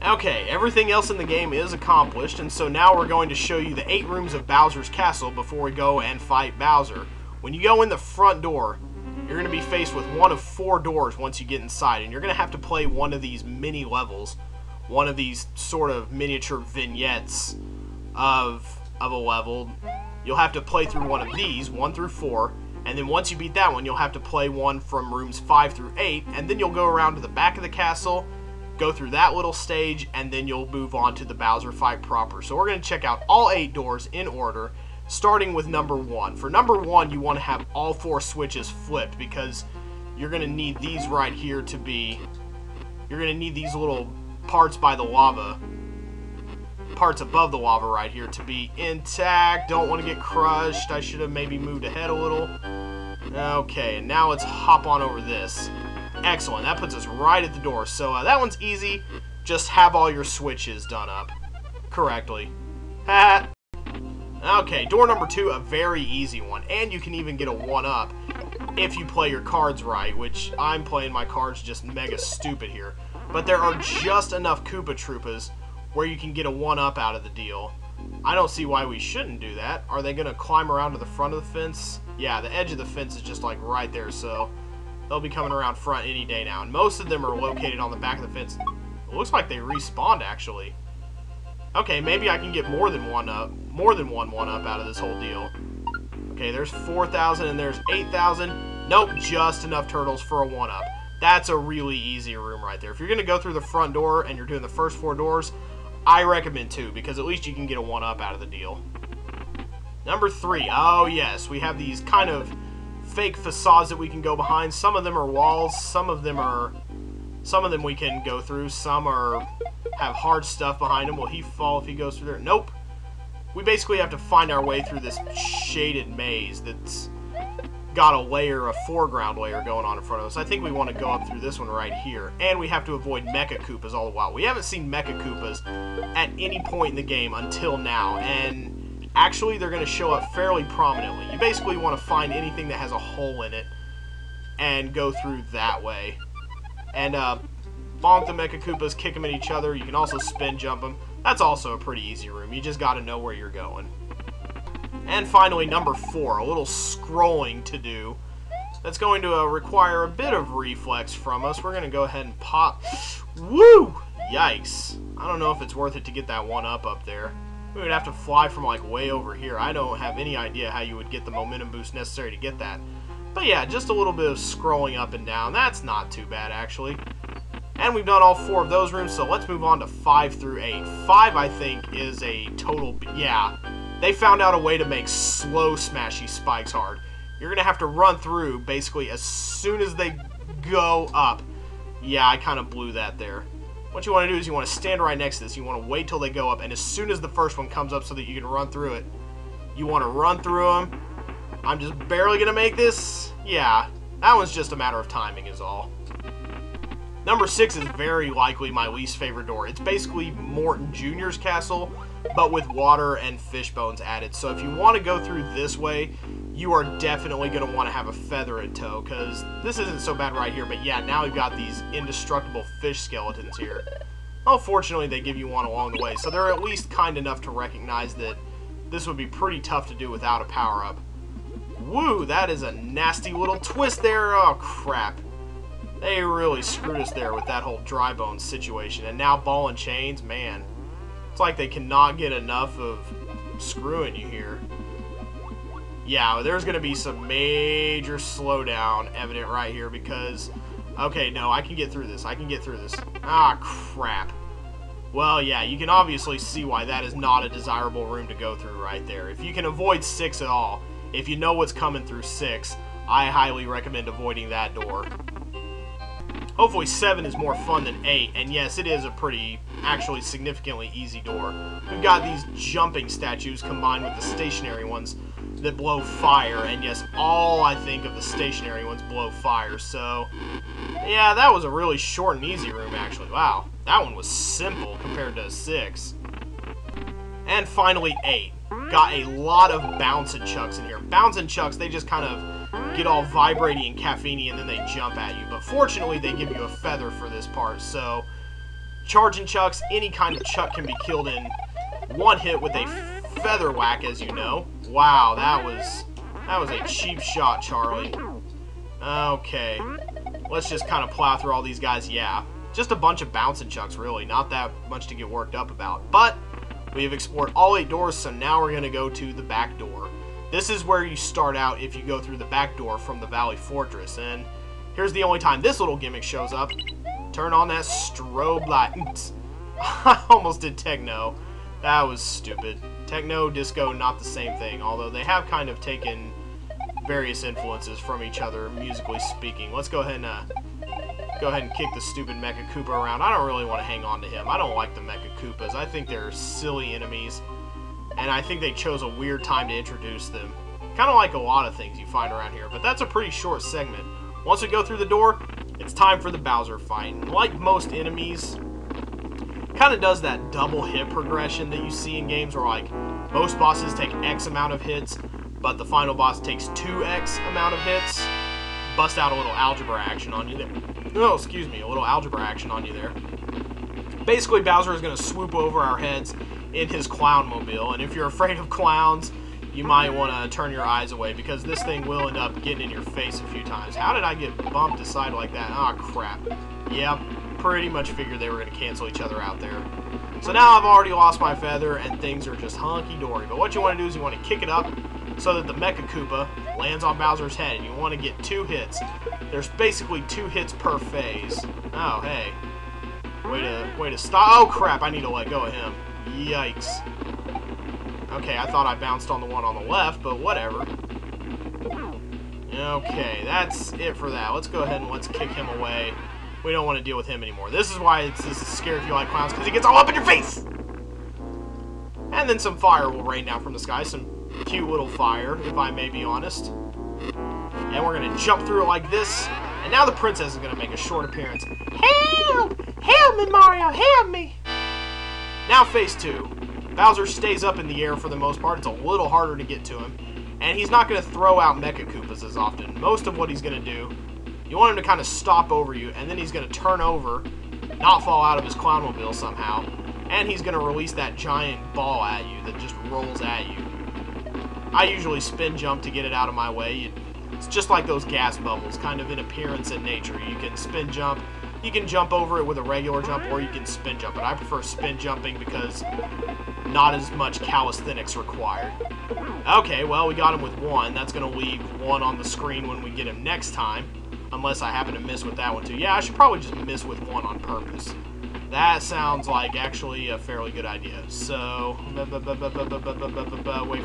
Okay, everything else in the game is accomplished, and so now we're going to show you the 8 rooms of Bowser's Castle before we go and fight Bowser. When you go in the front door, you're going to be faced with one of 4 doors once you get inside, and you're going to have to play one of these mini levels, one of these sort of miniature vignettes of a level. You'll have to play through one of these, 1 through 4, and then once you beat that one, you'll have to play one from rooms 5 through 8, and then you'll go around to the back of the castle, go through that little stage, and then you'll move on to the Bowser fight proper. So we're going to check out all 8 doors in order, starting with number 1. For number 1, you want to have all 4 switches flipped, because you're going to need these right here to be... You're going to need these little parts by the lava, parts above the lava right here, to be intact. Don't want to get crushed. I should have maybe moved ahead a little. Okay, and now let's hop on over this. Excellent, that puts us right at the door. So that one's easy. Just have all your switches done up correctly. Okay, door number 2, a very easy one. And you can even get a 1-up if you play your cards right, which I'm playing my cards just mega stupid here. But there are just enough Koopa Troopas where you can get a 1-up out of the deal. I don't see why we shouldn't do that. Are they going to climb around to the front of the fence? Yeah, the edge of the fence is just like right there, so they'll be coming around front any day now. And most of them are located on the back of the fence. It looks like they respawned, actually. Okay, maybe I can get more than one 1-up out of this whole deal. Okay, there's 4,000 and there's 8,000. Nope, just enough turtles for a 1-up. That's a really easy room right there. If you're going to go through the front door and you're doing the first 4 doors, I recommend 2, because at least you can get a 1-up out of the deal. Number 3. Oh, yes. We have these kind of fake facades that we can go behind. Some of them are walls. Some of them we can go through. Some have hard stuff behind them. Will he fall if he goes through there? Nope. We basically have to find our way through this shaded maze that's got a foreground layer going on in front of us. I think we want to go up through this one right here. And we have to avoid Mecha Koopas all the while. We haven't seen Mecha Koopas at any point in the game until now. And actually, they're going to show up fairly prominently. You basically want to find anything that has a hole in it and go through that way. And bonk the Mecha Koopas, kick them at each other. You can also spin jump them. That's also a pretty easy room. You just got to know where you're going. And finally, number 4, a little scrolling to do. That's going to require a bit of reflex from us. We're going to go ahead and pop. Woo! Yikes. I don't know if it's worth it to get that 1-up there. We would have to fly from like way over here. I don't have any idea how you would get the momentum boost necessary to get that. But yeah, just a little bit of scrolling up and down. That's not too bad, actually. And we've done all 4 of those rooms, so let's move on to 5 through 8. 5, I think, is a total... Yeah, they found out a way to make slow smashy spikes hard. You're going to have to run through, basically, as soon as they go up. Yeah, I kind of blew that there. What you want to do is you want to stand right next to this. You want to wait till they go up, and as soon as the first one comes up so that you can run through it, you want to run through them. I'm just barely going to make this. Yeah, that one's just a matter of timing is all. Number 6 is very likely my least favorite door. It's basically Morton Jr.'s castle, but with water and fish bones added. So if you want to go through this way, you are definitely going to want to have a feather in tow, because this isn't so bad right here, but yeah, now we've got these indestructible fish skeletons here. Well, fortunately, they give you one along the way, so they're at least kind enough to recognize that this would be pretty tough to do without a power-up. Woo, that is a nasty little twist there. Oh, crap. They really screwed us there with that whole dry bones situation. And now ball and chains, man. It's like they cannot get enough of screwing you here. Yeah, there's going to be some major slowdown evident right here because... Okay, no, I can get through this. I can get through this. Ah, crap. Well, yeah, you can obviously see why that is not a desirable room to go through right there. If you can avoid 6 at all, if you know what's coming through 6, I highly recommend avoiding that door. Hopefully 7 is more fun than 8, and yes, it is a pretty, actually significantly easy door. We've got these jumping statues combined with the stationary ones that blow fire, and yes, all I think of the stationary ones blow fire, so yeah, that was a really short and easy room, actually. Wow, that one was simple compared to 6. And finally 8. Got a lot of bounce and chucks in here. Bounce and chucks, they just kind of get all vibrating and caffeine-y and then they jump at you. But fortunately, they give you a feather for this part, so Charging Chucks, any kind of Chuck can be killed in one hit with a feather whack, as you know. Wow, that was a cheap shot, Charlie. Okay, let's just kind of plow through all these guys. Yeah, just a bunch of bouncing Chucks, really. Not that much to get worked up about. But we have explored all 8 doors, so now we're going to go to the back door. This is where you start out if you go through the back door from the Valley Fortress. And here's the only time this little gimmick shows up. Turn on that strobe light. I almost did techno. That was stupid. Techno, disco, not the same thing. Although they have kind of taken various influences from each other, musically speaking. Let's go ahead and kick the stupid Mecha Koopa around. I don't really want to hang on to him. I don't like the Mecha Koopas. I think they're silly enemies. And I think they chose a weird time to introduce them. Kind of like a lot of things you find around here. But that's a pretty short segment. Once we go through the door, it's time for the Bowser fight. And like most enemies, kind of does that double hit progression that you see in games where like most bosses take X amount of hits, but the final boss takes 2X amount of hits. Bust out a little algebra action on you there. Oh, excuse me, a little algebra action on you there. Basically, Bowser is going to swoop over our heads in his clown mobile, and if you're afraid of clowns, you might want to turn your eyes away because this thing will end up getting in your face a few times. How did I get bumped aside like that? Ah, crap. Yep, pretty much figured they were going to cancel each other out there. So now I've already lost my feather and things are just hunky-dory. But what you want to do is you want to kick it up so that the Mecha Koopa lands on Bowser's head, and you want to get 2 hits. There's basically 2 hits per phase. Oh, hey. Way to stop. Oh, crap, I need to let go of him. Yikes. Okay, I thought I bounced on the one on the left, but whatever. Okay, that's it for that. Let's go ahead and let's kick him away. We don't want to deal with him anymore. This is why this is scary if you like clowns, because he gets all up in your face! And then some fire will rain down from the sky. Some cute little fire, if I may be honest. And we're going to jump through it like this. And now the princess is going to make a short appearance. Help! Help me, Mario! Help me! Now phase 2. Bowser stays up in the air for the most part. It's a little harder to get to him. And he's not going to throw out Mecha Koopas as often. Most of what he's going to do, you want him to kind of stop over you, and then he's going to turn over, not fall out of his clownmobile somehow, and he's going to release that giant ball at you that just rolls at you. I usually spin jump to get it out of my way. It's just like those gas bubbles, kind of in appearance and nature. You can spin jump, you can jump over it with a regular jump, or you can spin jump it. I prefer spin jumping because not as much calisthenics required. Okay, well, we got him with 1. That's going to leave 1 on the screen when we get him next time. Unless I happen to miss with that one, too. Yeah, I should probably just miss with 1 on purpose. That sounds like actually a fairly good idea. So, wait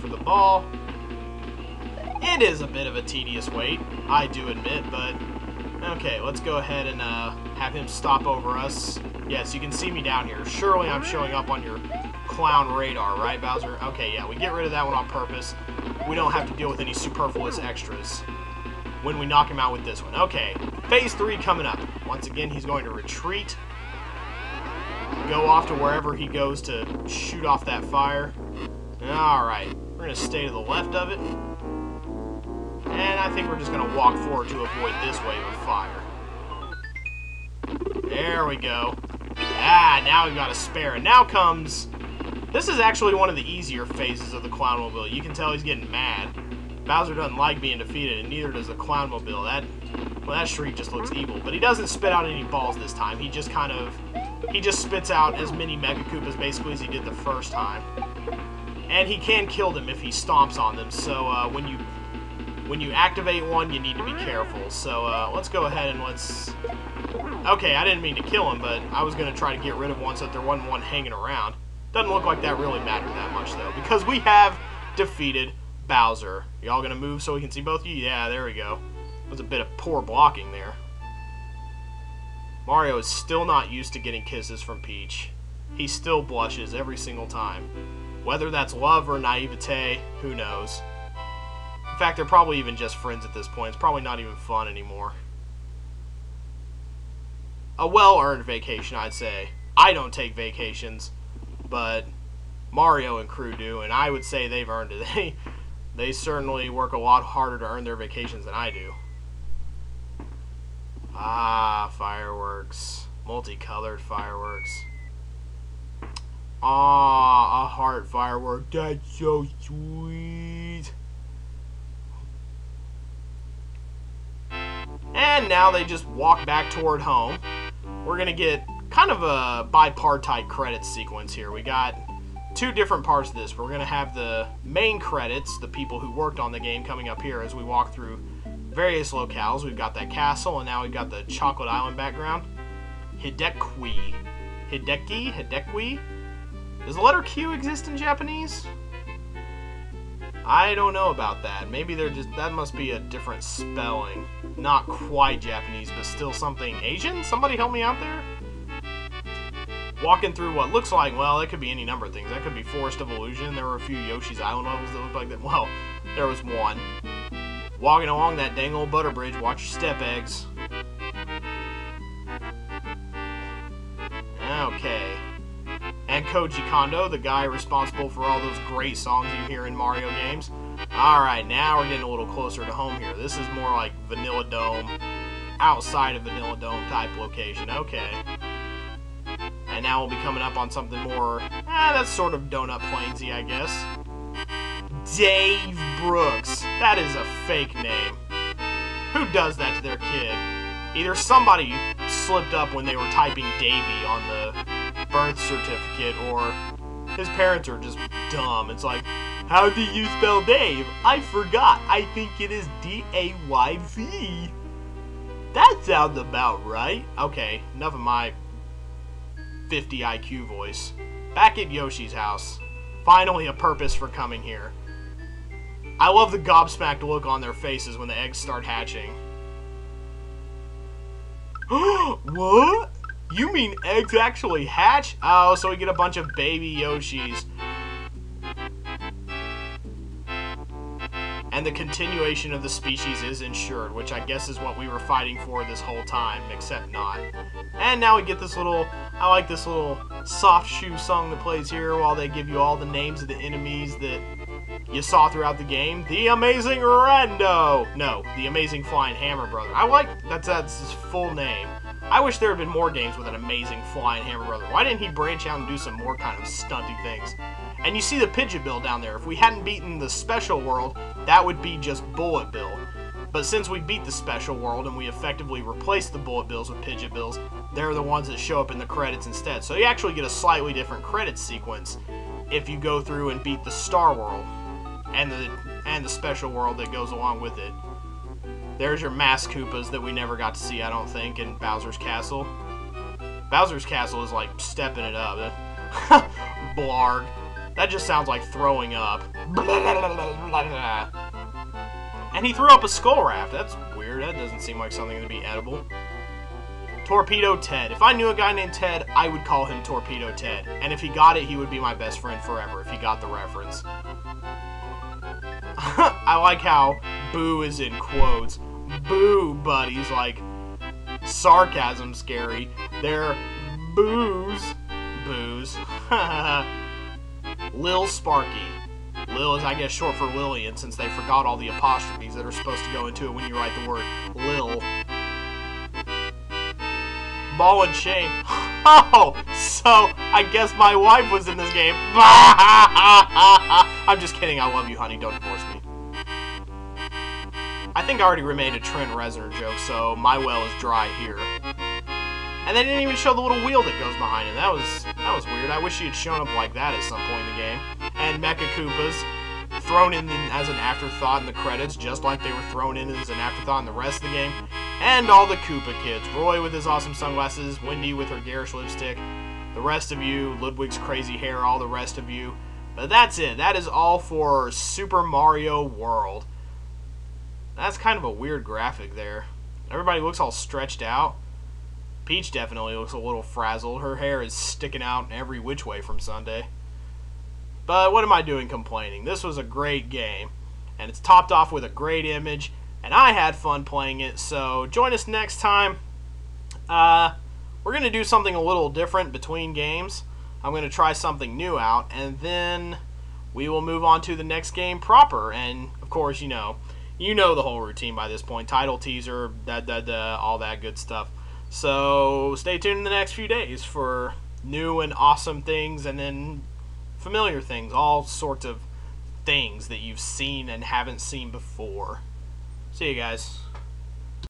for the ball. It is a bit of a tedious wait, I do admit, but okay, let's go ahead and have him stop over us. Yes, you can see me down here. Surely I'm showing up on your clown radar, right, Bowser? Okay, yeah, we get rid of that one on purpose. We don't have to deal with any superfluous extras when we knock him out with this one. Okay, phase 3 coming up. Once again, he's going to retreat, go off to wherever he goes to shoot off that fire. Alright, we're going to stay to the left of it. And I think we're just going to walk forward to avoid this wave of fire. There we go. Ah, now we've got a spare. And now comes... This is actually one of the easier phases of the Clownmobile. You can tell he's getting mad. Bowser doesn't like being defeated, and neither does the Clownmobile. That shriek just looks evil. But he doesn't spit out any balls this time. He just spits out as many Mega Koopas basically as he did the first time. And he can kill them if he stomps on them. So when you activate one, you need to be careful. So let's go ahead and let's... Okay, I didn't mean to kill him, but I was going to try to get rid of one so that there wasn't one hanging around. Doesn't look like that really mattered that much, though, because we have defeated Bowser. Y'all going to move so we can see both of you? Yeah, there we go. That was a bit of poor blocking there. Mario is still not used to getting kisses from Peach. He still blushes every single time. Whether that's love or naivete, who knows. In fact, they're probably even just friends at this point. It's probably not even fun anymore. A well-earned vacation, I'd say. I don't take vacations, but Mario and crew do, and I would say they've earned it. They certainly work a lot harder to earn their vacations than I do. Ah, fireworks. Multicolored fireworks. Ah, a heart firework. That's so sweet. And now they just walk back toward home. We're going to get kind of a bipartite credits sequence here. We got two different parts of this. We're going to have the main credits, the people who worked on the game, coming up here as we walk through various locales. We've got that castle, and now we've got the Chocolate Island background. Hideki. Does the letter Q exist in Japanese? I don't know about that. Maybe they're just, that must be a different spelling. Not quite Japanese, but still something Asian? Somebody help me out there? Walking through what looks like, well, it could be any number of things. That could be Forest of Illusion. There were a few Yoshi's Island levels that looked like that. Well, there was one. Walking along that dang old butter bridge, watch your step eggs. Okay. And Koji Kondo, the guy responsible for all those great songs you hear in Mario games. Alright, now we're getting a little closer to home here. This is more like Vanilla Dome, outside of Vanilla Dome type location. Okay. And now we'll be coming up on something more, that's sort of Donut Plainsy, I guess. Dave Brooks. That is a fake name. Who does that to their kid? Either somebody slipped up when they were typing Davey on the birth certificate, or his parents are just dumb. It's like, how do you spell Dave? I forgot. I think it is D-A-Y-V. That sounds about right. Okay, enough of my 50 IQ voice. Back at Yoshi's house. Finally a purpose for coming here. I love the gobsmacked look on their faces when the eggs start hatching. What? You mean eggs actually hatch? Oh, so we get a bunch of baby Yoshis. And the continuation of the species is ensured, which I guess is what we were fighting for this whole time, except not. And now we get this little, I like this little soft shoe song that plays here while they give you all the names of the enemies that you saw throughout the game. The Amazing Rando! No, the Amazing Flying Hammer Brother. I like, that's his full name. I wish there had been more games with an Amazing Flying Hammer Brother. Why didn't he branch out and do some more kind of stunty things? And you see the Pidgeot Bill down there. If we hadn't beaten the Special World, that would be just Bullet Bill. But since we beat the Special World and we effectively replaced the Bullet Bills with Pidgeot Bills, they're the ones that show up in the credits instead. So you actually get a slightly different credit sequence if you go through and beat the Star World and the Special World that goes along with it. There's your Mass Koopas that we never got to see, I don't think, in Bowser's Castle. Bowser's Castle is like stepping it up. Blarg. That just sounds like throwing up. And he threw up a skull raft. That's weird. That doesn't seem like something to be edible. Torpedo Ted. If I knew a guy named Ted, I would call him Torpedo Ted. And if he got it, he would be my best friend forever, if he got the reference. I like how boo is in quotes. Boo buddies, like sarcasm scary. They're boos. Boos. Lil Sparky. Lil is, I guess, short for Lillian, since they forgot all the apostrophes that are supposed to go into it when you write the word Lil. Ball and Chain. Oh, so I guess my wife was in this game. I'm just kidding. I love you, honey. Don't divorce me. I think I already made a Trent Reznor joke, so my well is dry here. And they didn't even show the little wheel that goes behind it. That was weird. I wish he had shown up like that at some point in the game. And Mecha Koopas thrown in as an afterthought in the credits, just like they were thrown in as an afterthought in the rest of the game. And all the Koopa kids. Roy with his awesome sunglasses, Wendy with her garish lipstick, the rest of you, Ludwig's crazy hair, all the rest of you. But that's it. That is all for Super Mario World. That's kind of a weird graphic there. Everybody looks all stretched out. Peach definitely looks a little frazzled. Her hair is sticking out in every which way from Sunday. But what am I doing complaining? This was a great game. And it's topped off with a great image. And I had fun playing it. So join us next time. We're going to do something a little different between games. I'm going to try something new out. And then we will move on to the next game proper. And, of course, you know the whole routine by this point. Title, teaser, all that good stuff. So stay tuned in the next few days for new and awesome things, and then familiar things, all sorts of things that you've seen and haven't seen before. See you guys.